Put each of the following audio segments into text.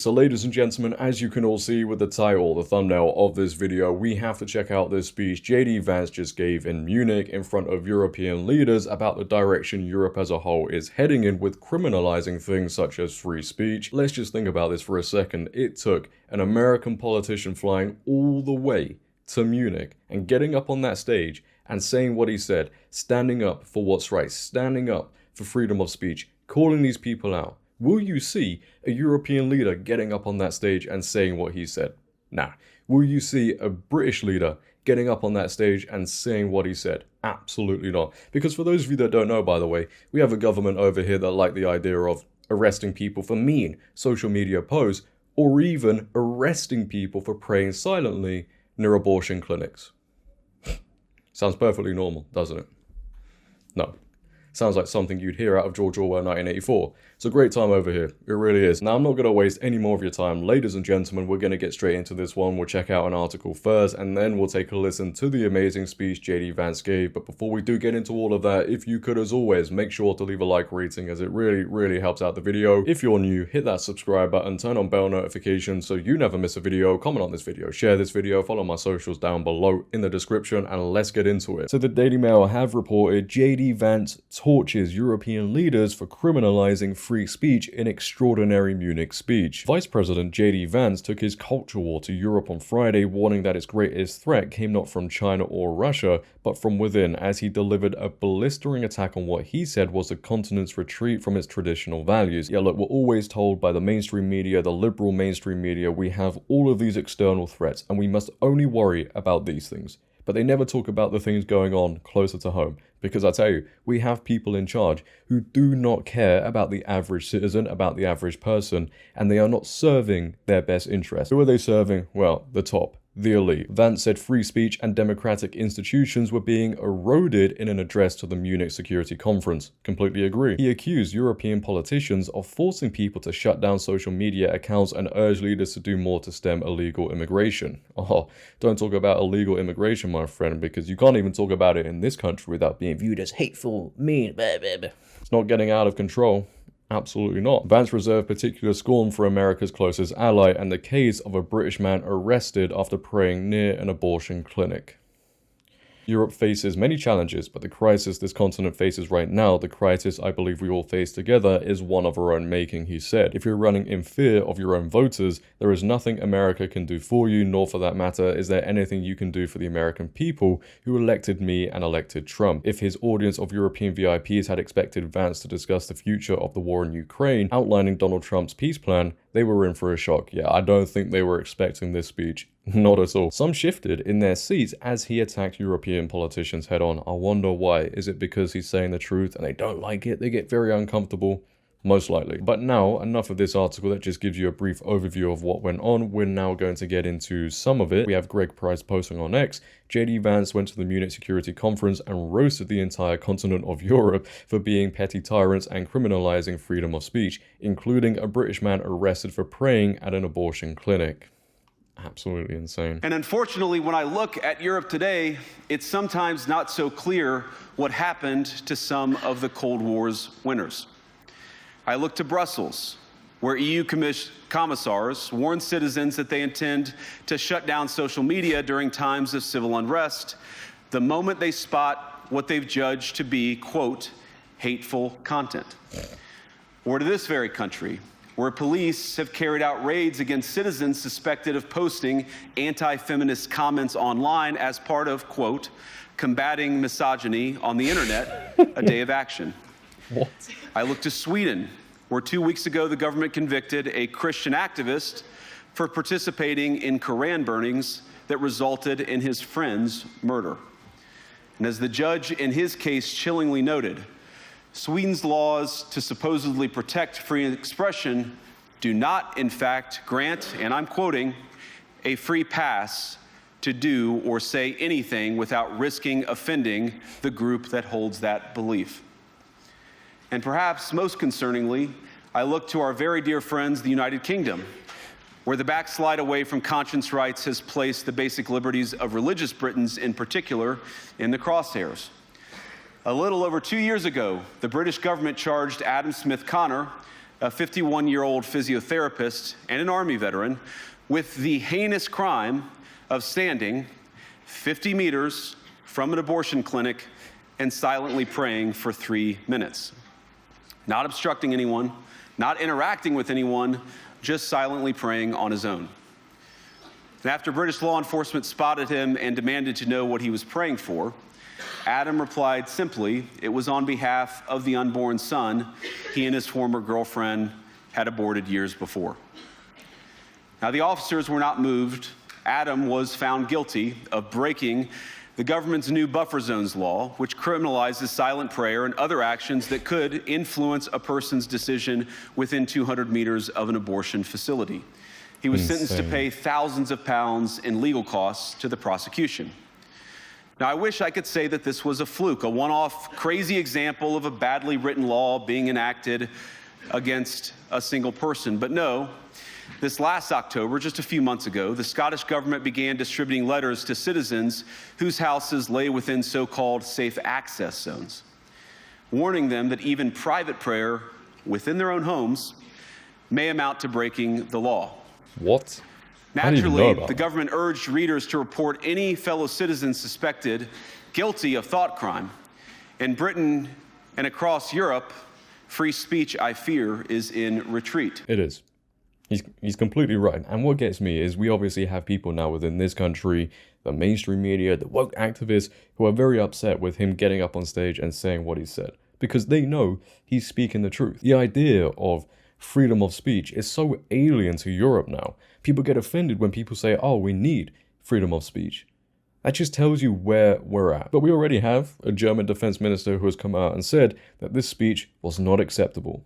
So ladies and gentlemen, as you can all see with the title, the thumbnail of this video, we have to check out this speech JD Vance just gave in Munich in front of European leaders about the direction Europe as a whole is heading in with criminalizing things such as free speech. Let's just think about this for a second. It took an American politician flying all the way to Munich and getting up on that stage and saying what he said, standing up for what's right, standing up for freedom of speech, calling these people out. Will you see a European leader getting up on that stage and saying what he said? Nah. Will you see a British leader getting up on that stage and saying what he said? Absolutely not. Because for those of you that don't know, by the way, we have a government over here that like the idea of arresting people for mean social media posts, or even arresting people for praying silently near abortion clinics. Sounds perfectly normal, doesn't it? No. Sounds like something you'd hear out of George Orwell 1984. It's a great time over here. It really is. Now, I'm not going to waste any more of your time. Ladies and gentlemen, we're going to get straight into this one. We'll check out an article first, and then we'll take a listen to the amazing speech JD Vance gave. But before we do get into all of that, if you could, as always, make sure to leave a like rating, as it really helps out the video. If you're new, hit that subscribe button, turn on bell notifications so you never miss a video, comment on this video, share this video, follow my socials down below in the description, and let's get into it. So the Daily Mail have reported JD Vance torches European leaders for criminalizing free speech in extraordinary Munich speech. Vice President JD Vance took his culture war to Europe on Friday, warning that its greatest threat came not from China or Russia, but from within, as he delivered a blistering attack on what he said was the continent's retreat from its traditional values. Yeah, look, we're always told by the mainstream media, the liberal mainstream media, we have all of these external threats, and we must only worry about these things. But they never talk about the things going on closer to home. Because I tell you, we have people in charge who do not care about the average citizen, about the average person, and they are not serving their best interest. Who are they serving? Well, the top. The elite. Vance said free speech and democratic institutions were being eroded in an address to the Munich Security Conference. Completely agree. He accused European politicians of forcing people to shut down social media accounts and urged leaders to do more to stem illegal immigration. Oh, don't talk about illegal immigration, my friend, because you can't even talk about it in this country without being viewed as hateful, mean, blah, blah, blah. It's not getting out of control. Absolutely not. Vance reserved particular scorn for America's closest ally and the case of a British man arrested after praying near an abortion clinic. Europe faces many challenges, but the crisis this continent faces right now, the crisis I believe we all face together, is one of our own making, he said. If you're running in fear of your own voters, there is nothing America can do for you, nor for that matter is there anything you can do for the American people who elected me and elected Trump. If his audience of European VIPs had expected Vance to discuss the future of the war in Ukraine, outlining Donald Trump's peace plan, they were in for a shock. Yeah, I don't think they were expecting this speech. Not at all. Some shifted in their seats as he attacked European politicians head on. I wonder why. Is it because he's saying the truth and they don't like it? They get very uncomfortable? Most likely. But now, enough of this article that just gives you a brief overview of what went on. We're now going to get into some of it. We have Greg Price posting on X. JD Vance went to the Munich Security Conference and roasted the entire continent of Europe for being petty tyrants and criminalizing freedom of speech, including a British man arrested for praying at an abortion clinic. Absolutely insane. And unfortunately, when I look at Europe today, it's sometimes not so clear what happened to some of the Cold War's winners. I look to Brussels, where EU commissars warn citizens that they intend to shut down social media during times of civil unrest the moment they spot what they've judged to be, quote, hateful content. Or to this very country, where police have carried out raids against citizens suspected of posting anti-feminist comments online as part of, quote, combating misogyny on the internet, a day of action. What? I look to Sweden, where 2 weeks ago the government convicted a Christian activist for participating in Koran burnings that resulted in his friend's murder. And as the judge in his case chillingly noted, Sweden's laws to supposedly protect free expression do not, in fact, grant, and I'm quoting, a free pass to do or say anything without risking offending the group that holds that belief. And perhaps most concerningly, I look to our very dear friends, the United Kingdom, where the backslide away from conscience rights has placed the basic liberties of religious Britons in particular in the crosshairs. A little over 2 years ago, the British government charged Adam Smith Connor, a 51-year-old physiotherapist and an Army veteran, with the heinous crime of standing 50 meters from an abortion clinic and silently praying for 3 minutes. Not obstructing anyone, not interacting with anyone, just silently praying on his own. And after British law enforcement spotted him and demanded to know what he was praying for, Adam replied simply, it was on behalf of the unborn son he and his former girlfriend had aborted years before. Now, the officers were not moved. Adam was found guilty of breaking the government's new buffer zones law, which criminalizes silent prayer and other actions that could influence a person's decision within 200 meters of an abortion facility. He was sentenced to pay thousands of pounds in legal costs to the prosecution. Now, I wish I could say that this was a fluke, a one-off crazy example of a badly written law being enacted against a single person. But no, this last October, just a few months ago, the Scottish government began distributing letters to citizens whose houses lay within so-called safe access zones, warning them that even private prayer within their own homes may amount to breaking the law. What? Naturally, the government urged readers to report any fellow citizens suspected guilty of thought crime. In Britain and across Europe, free speech, I fear, is in retreat. It is. He's completely right. And what gets me is we obviously have people now within this country, the mainstream media, the woke activists, who are very upset with him getting up on stage and saying what he said, because they know he's speaking the truth. The idea of freedom of speech is so alien to Europe now. People get offended when people say, oh, we need freedom of speech. That just tells you where we're at. But we already have a German defense minister who has come out and said that this speech was not acceptable.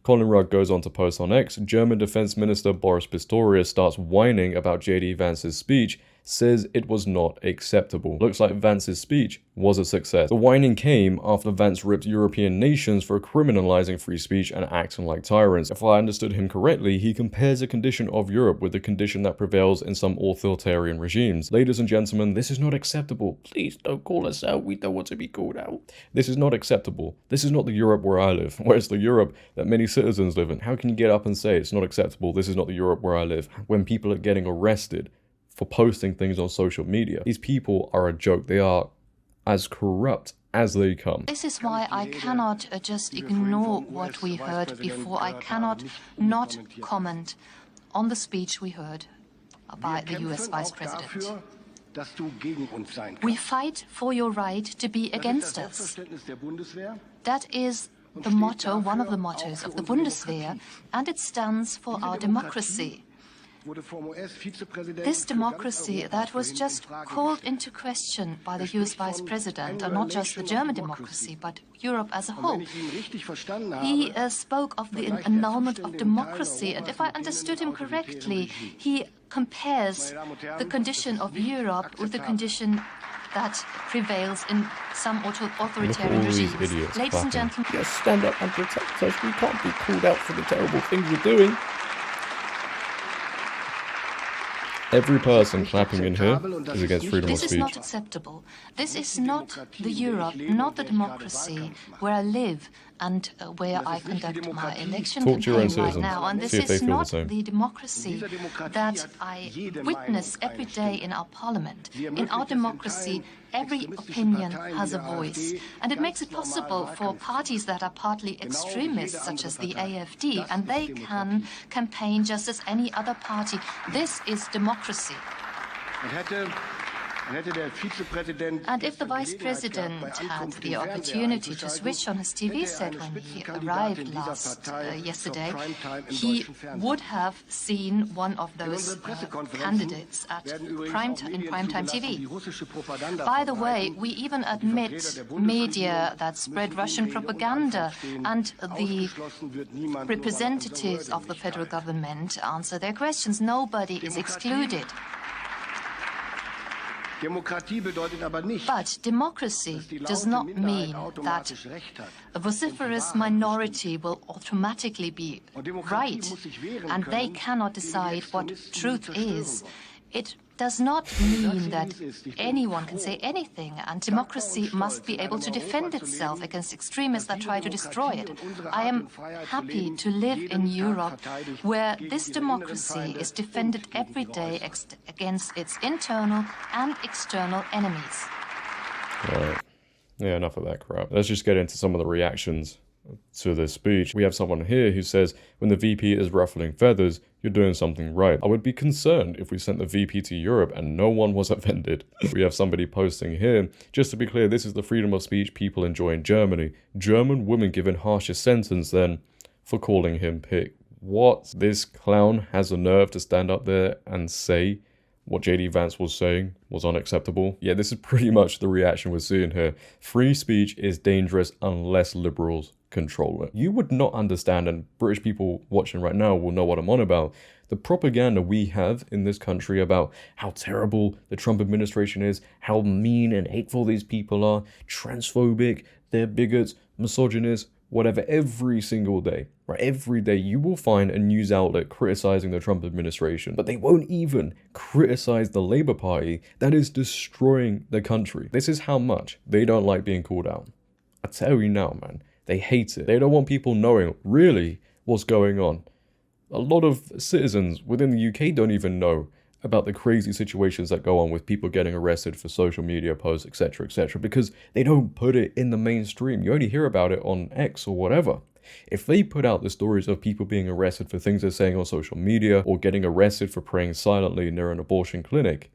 Colin Rugg goes on to post on X, German Defense Minister Boris Pistorius starts whining about JD Vance's speech, says it was not acceptable. Looks like Vance's speech was a success. The whining came after Vance ripped European nations for criminalizing free speech and acting like tyrants. If I understood him correctly, he compares the condition of Europe with the condition that prevails in some authoritarian regimes. Ladies and gentlemen, this is not acceptable. Please don't call us out. We don't want to be called out. This is not acceptable. This is not the Europe where I live, where it's the Europe that many citizens live in. How can you get up and say it's not acceptable? This is not the Europe where I live, when people are getting arrested for posting things on social media. These people are a joke. They are as corrupt as they come. This is why I cannot just ignore what we heard before. I cannot not comment on the speech we heard by the US Vice President. We fight for your right to be against us. That is the motto, one of the mottos of the Bundeswehr, and it stands for our democracy. This democracy that was just called into question by the US Vice President, and not just the German democracy, but Europe as a whole. He spoke of the annulment of democracy, and if I understood him correctly, he compares the condition of Europe with the condition that prevails in some authoritarian regimes. Ladies and gentlemen, yes, stand up and protect us. We can't be called out for the terrible things we're doing. Every person clapping in here is against freedom of speech. This is not acceptable. This is not the Europe, not the democracy where I live and where I conduct my election campaign right now. And this is not the democracy that I witness every day in our parliament. In our democracy, every opinion has a voice. And it makes it possible for parties that are partly extremist, such as the AfD, and they can campaign just as any other party. This is democracy. And if the Vice President had the opportunity to switch on his TV set when he arrived yesterday, he would have seen one of those candidates in primetime TV. By the way, we even admit media that spread Russian propaganda, and the representatives of the federal government answer their questions. Nobody is excluded. But democracy does not mean that a vociferous minority will automatically be right, and they cannot decide what truth is. It does not mean that anyone can say anything, and democracy must be able to defend itself against extremists that try to destroy it. I am happy to live in Europe where this democracy is defended every day against its internal and external enemies. Right. Yeah, enough of that crap. Let's just get into some of the reactions to this speech. We have someone here who says, when the VP is ruffling feathers, you're doing something right. I would be concerned if we sent the VP to Europe and no one was offended. We have somebody posting here, just to be clear, this is the freedom of speech people enjoy in Germany. German woman given harsher sentence than for calling him pig. What? This clown has a nerve to stand up there and say what JD Vance was saying was unacceptable. Yeah, this is pretty much the reaction we're seeing here. Free speech is dangerous unless liberals control it. You would not understand, and British people watching right now will know what I'm on about, the propaganda we have in this country about how terrible the Trump administration is, how mean and hateful these people are, transphobic, they're bigots, misogynists, whatever, every single day, right? Every day you will find a news outlet criticizing the Trump administration, but they won't even criticize the Labour Party that is destroying the country. This is how much they don't like being called out. I tell you now, man, they hate it. They don't want people knowing really what's going on. A lot of citizens within the UK don't even know about the crazy situations that go on with people getting arrested for social media posts, etc., because they don't put it in the mainstream. You only hear about it on X or whatever. If they put out the stories of people being arrested for things they're saying on social media or getting arrested for praying silently near an abortion clinic,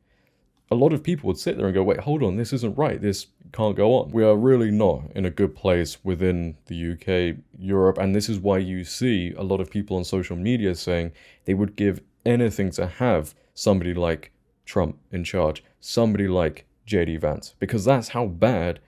a lot of people would sit there and go, wait, hold on, this isn't right. This can't go on. We are really not in a good place within the UK, Europe, and this is why you see a lot of people on social media saying they would give anything to have somebody like Trump in charge, somebody like JD Vance, because that's how bad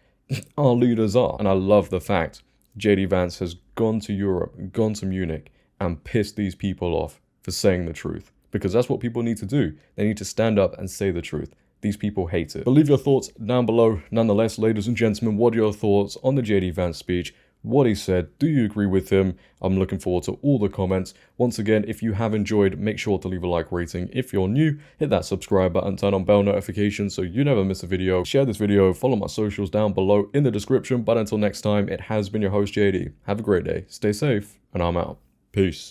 our leaders are. And I love the fact JD Vance has gone to Europe, gone to Munich, and pissed these people off for saying the truth, because that's what people need to do. They need to stand up and say the truth. These people hate it. But leave your thoughts down below. Nonetheless, ladies and gentlemen, what are your thoughts on the JD Vance speech? What he said, do you agree with him? I'm looking forward to all the comments. Once again, if you have enjoyed, make sure to leave a like rating. If you're new, hit that subscribe button, turn on bell notifications so you never miss a video. Share this video, follow my socials down below in the description. But until next time, it has been your host JD. Have a great day, stay safe, and I'm out. Peace.